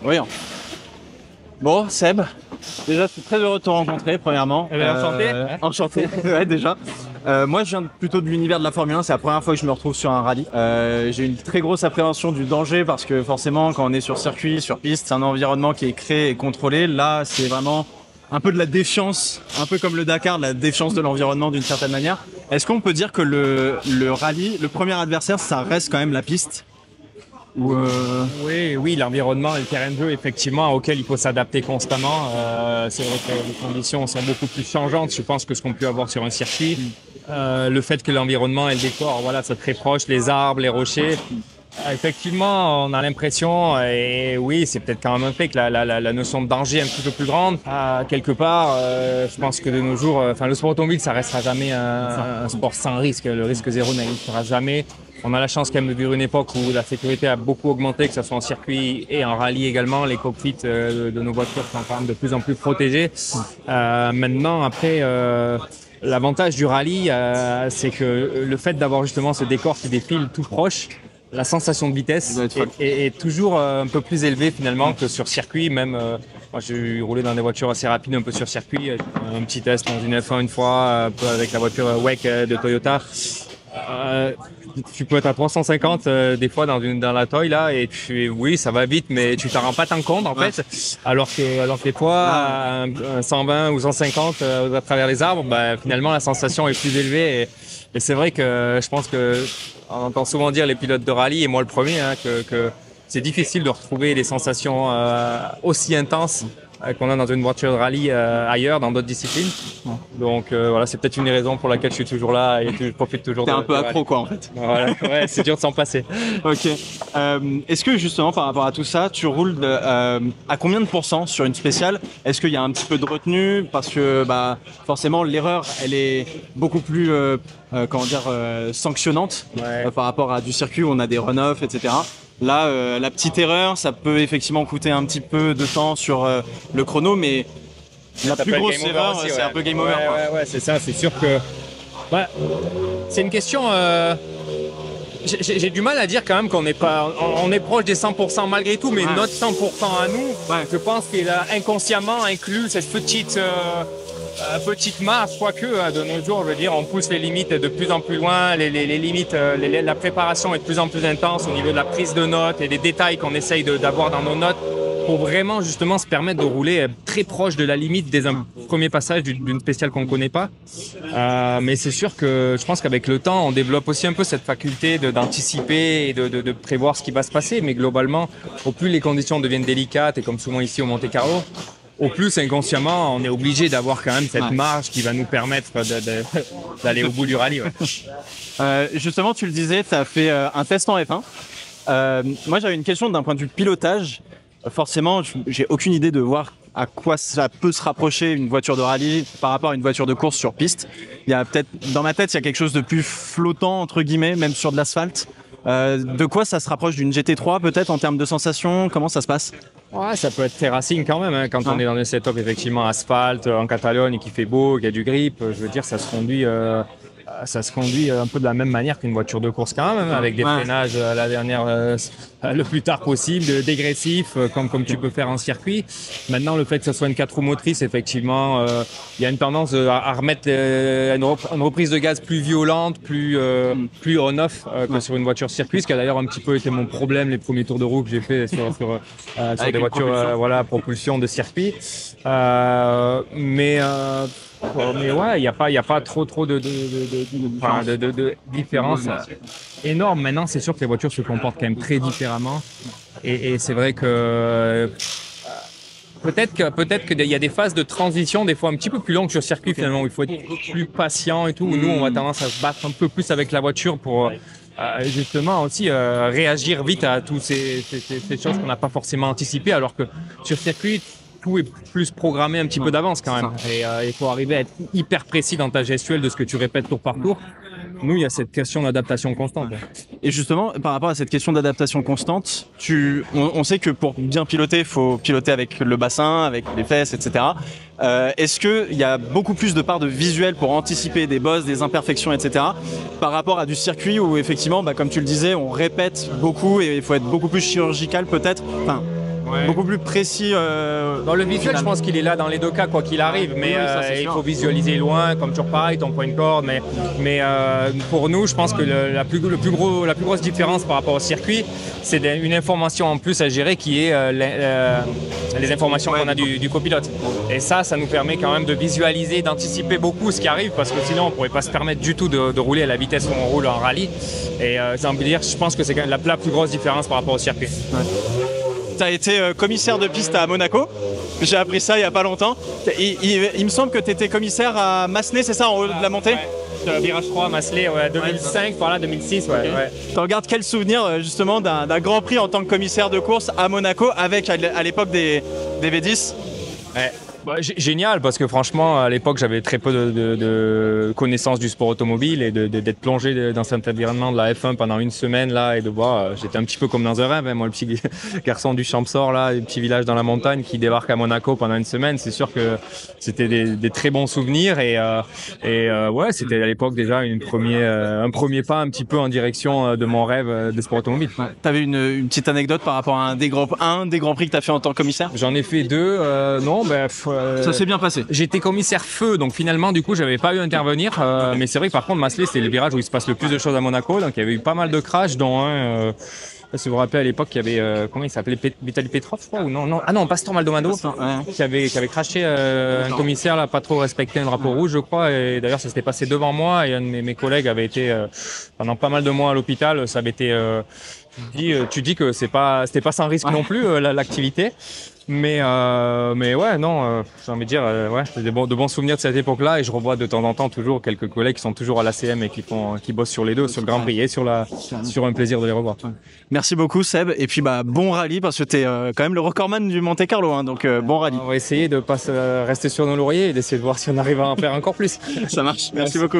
Oui. Bon, Seb, déjà je suis très heureux de te rencontrer premièrement. Enchanté. Enchanté, ouais déjà. Moi je viens plutôt de l'univers de la Formule 1, c'est la première fois que je me retrouve sur un rallye. J'ai une très grosse appréhension du danger parce que forcément quand on est sur circuit, sur piste, c'est un environnement qui est créé et contrôlé. Là c'est vraiment un peu de la défiance, un peu comme le Dakar, de la défiance de l'environnement d'une certaine manière. Est-ce qu'on peut dire que le rallye, le premier adversaire, ça reste quand même la piste? Oui, l'environnement et le terrain de jeu, effectivement, auquel il faut s'adapter constamment. C'est vrai que les conditions sont beaucoup plus changeantes, je pense, que ce qu'on peut avoir sur un circuit. Le fait que l'environnement et le décor, voilà, c'est très proche, les arbres, les rochers. Effectivement, on a l'impression, et oui, c'est peut-être quand même un fait, que la notion de danger est un petit peu plus grande. Quelque part, je pense que de nos jours, le sport automobile, ça restera jamais un sport sans risque. Le risque zéro n'existera jamais. On a la chance quand même de vivre une époque où la sécurité a beaucoup augmenté, que ce soit en circuit et en rallye également. Les cockpits de nos voitures sont quand même de plus en plus protégés. Maintenant, après, l'avantage du rallye, c'est que le fait d'avoir justement ce décor qui défile tout proche, la sensation de vitesse est toujours un peu plus élevée finalement que sur circuit. Même moi, j'ai roulé dans des voitures assez rapides un peu sur circuit. Un petit test dans une F1 une fois, un peu avec la voiture WEC de Toyota. Tu peux être à 350 des fois dans la toile là, et oui, ça va vite, mais tu t'en rends pas tant compte en fait. Alors que des fois, un 120 ou 150 à travers les arbres, finalement la sensation est plus élevée. Et c'est vrai que je pense que on entend souvent dire les pilotes de rallye, et moi le premier, que c'est difficile de retrouver des sensations aussi intenses qu'on a dans une voiture de rallye ailleurs, dans d'autres disciplines. Donc voilà, c'est peut-être une des raisons pour laquelle je suis toujours là et je profite toujours. T'es un peu accro quoi en fait. Voilà, ouais, c'est dur de s'en passer. Ok. Est-ce que justement par rapport à tout ça, tu roules à combien de pourcents sur une spéciale? Est-ce qu'il y a un petit peu de retenue parce que forcément l'erreur elle est beaucoup plus sanctionnante par rapport à du circuit où on a des run-off, etc. Là, la petite erreur, ça peut effectivement coûter un petit peu de temps sur le chrono, mais la plus grosse erreur, c'est un peu game over. Ouais, c'est ça. C'est sûr que c'est une question. J'ai du mal à dire quand même qu'on n'est pas, on est proche des 100% malgré tout, mais notre 100% à nous, je pense qu'il a inconsciemment inclus cette petite marge, quoique de nos jours, je veux dire, on pousse les limites de plus en plus loin, les limites, la préparation est de plus en plus intense au niveau de la prise de notes et des détails qu'on essaye d'avoir dans nos notes pour vraiment justement se permettre de rouler très proche de la limite dès un premier passage d'une spéciale qu'on ne connaît pas. Mais c'est sûr que je pense qu'avec le temps, on développe aussi un peu cette faculté d'anticiper et de prévoir ce qui va se passer. Mais globalement, au plus les conditions deviennent délicates, et comme souvent ici au Monte-Carlo, au plus inconsciemment, on est obligé d'avoir quand même cette marge qui va nous permettre d'aller au bout du rallye. Justement, tu le disais, tu as fait un test en F1. Moi, j'avais une question d'un point de vue pilotage. Forcément, j'ai aucune idée de voir à quoi ça peut se rapprocher une voiture de rallye par rapport à une voiture de course sur piste. Il y a peut-être, dans ma tête, il y a quelque chose de plus flottant, entre guillemets, même sur de l'asphalte. De quoi ça se rapproche d'une GT3 peut-être en termes de sensations? Comment ça se passe? Ouais, ça peut être très racing quand même, quand on est dans un setup effectivement asphalte, en Catalogne, et qu'il fait beau, qu'il y a du grip. Je veux dire, ça se conduit un peu de la même manière qu'une voiture de course quand même, avec des freinages à la dernière, le plus tard possible, dégressifs, comme tu peux faire en circuit. Maintenant, le fait que ce soit une 4 roues motrices, effectivement, il y a une tendance à remettre une reprise de gaz plus violente, plus on-off que sur une voiture circuit, ce qui a d'ailleurs un petit peu été mon problème les premiers tours de roue que j'ai fait sur des voitures propulsion de circuit. Mais ouais, il y a pas trop de différence énorme. Maintenant, c'est sûr que les voitures se comportent quand même très différemment, et c'est vrai que peut-être qu'il y a des phases de transition des fois un petit peu plus longues sur circuit finalement, où il faut être plus patient et tout, où nous on a tendance à se battre un peu plus avec la voiture pour justement aussi réagir vite à toutes ces choses qu'on n'a pas forcément anticipées, alors que sur circuit tout est plus programmé un petit peu d'avance quand même, et il faut arriver à être hyper précis dans ta gestuelle de ce que tu répètes tour par tour. nous, il y a cette question d'adaptation constante. Et justement, par rapport à cette question d'adaptation constante, on sait que pour bien piloter, il faut piloter avec le bassin, avec les fesses, etc. Est-ce qu'il y a beaucoup plus de part de visuel pour anticiper des bosses, des imperfections, etc. par rapport à du circuit où effectivement, comme tu le disais, on répète beaucoup et il faut être beaucoup plus chirurgical peut-être, enfin, beaucoup plus précis. Dans le visuel, je pense qu'il est là dans les deux cas, quoi qu'il arrive, mais il faut visualiser loin, comme toujours pareil, ton point de corde. Mais pour nous, je pense que la plus grosse différence par rapport au circuit, c'est une information en plus à gérer qui est les informations qu'on a du copilote. Et ça nous permet quand même de visualiser, d'anticiper beaucoup ce qui arrive, parce que sinon, on ne pourrait pas se permettre du tout de rouler à la vitesse où on roule en rallye. Et j'ai envie de dire, je pense que c'est quand même la plus grosse différence par rapport au circuit. Tu as été commissaire de piste à Monaco. J'ai appris ça il n'y a pas longtemps. Il me semble que tu étais commissaire à Massenet, c'est ça, en haut de la montée? Virage 3, Massenet, 2005, par là, 2006. Okay. Tu regardes quel souvenir justement d'un Grand Prix en tant que commissaire de course à Monaco avec à l'époque des V10? Génial, parce que franchement, à l'époque, j'avais très peu de connaissances du sport automobile et d'être plongé dans cet environnement de la F1 pendant une semaine là et de voir, j'étais un petit peu comme dans un rêve, hein, moi, le petit garçon du Champsor là, le petit village dans la montagne qui débarque à Monaco pendant une semaine. C'est sûr que c'était des très bons souvenirs et ouais, c'était à l'époque déjà un premier pas un petit peu en direction de mon rêve de sport automobile. Ouais. T'avais une petite anecdote par rapport à un des grands prix que t'as fait en tant que commissaire? J'en ai fait deux, non, ça s'est bien passé. J'étais commissaire feu, donc finalement, du coup, j'avais pas eu à intervenir. Mais c'est vrai que par contre, Massenet, c'est le virage où il se passe le plus de choses à Monaco. Donc il y avait eu pas mal de crashs, dont un. Si vous vous rappelez à l'époque, il y avait comment il s'appelait, Vitaly Petrov, je crois, ou non, ah non, Pastor Maldonado, qui avait crashé un commissaire là, pas trop respecté un drapeau rouge, je crois. Et d'ailleurs, ça s'était passé devant moi et un de mes collègues avait été pendant pas mal de mois à l'hôpital. Ça avait été tu dis que c'était pas sans risque non plus l'activité. Mais ouais, non, j'ai envie de dire, ouais, c'est de bons souvenirs de cette époque-là et je revois de temps en temps toujours quelques collègues qui sont toujours à l'ACM et qui bossent sur les deux, sur le Grand Prix et sur un plaisir de les revoir. Merci beaucoup Seb et puis bon rallye parce que t'es quand même le recordman du Monte Carlo, hein, donc bon rallye. On va essayer de pas rester sur nos lauriers et d'essayer de voir si on arrive à en faire encore plus. Ça marche, merci beaucoup.